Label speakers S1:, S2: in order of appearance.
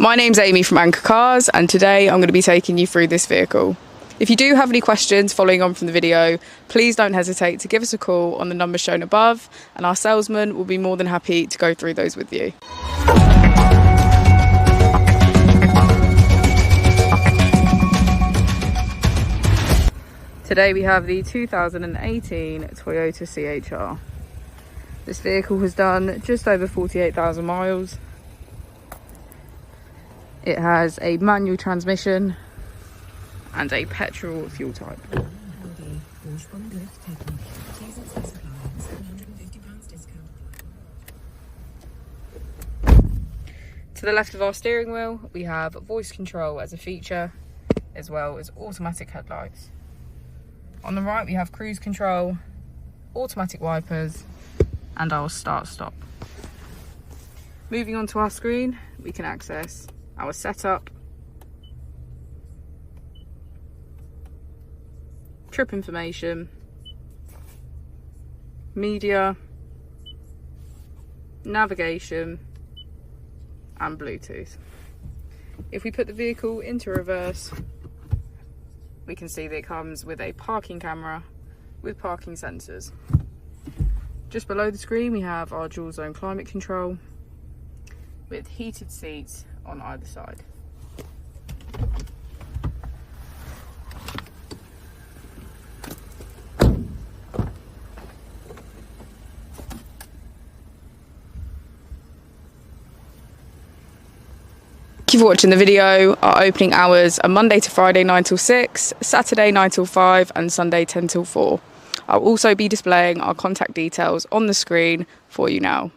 S1: My name's Amy from Anchor Cars, and today I'm going to be taking you through this vehicle. If you do have any questions following on from the video, please don't hesitate to give us a call on the number shown above, and our salesman will be more than happy to go through those with you. Today we have the 2018 Toyota CHR. This vehicle has done just over 48,000 miles. It has a manual transmission and a petrol fuel type. To the left of our steering wheel, we have voice control as a feature, as well as automatic headlights. On the right, we have cruise control, automatic wipers, and our start-stop. Moving on to our screen, we can access our setup, trip information, media, navigation, and Bluetooth. If we put the vehicle into reverse, we can see that it comes with a parking camera with parking sensors. Just below the screen, we have our dual zone climate control with heated seats on either side. Thank you for watching the video. Our opening hours are Monday to Friday 9 till 6, Saturday 9 till 5, and Sunday 10 till 4. I'll also be displaying our contact details on the screen for you now.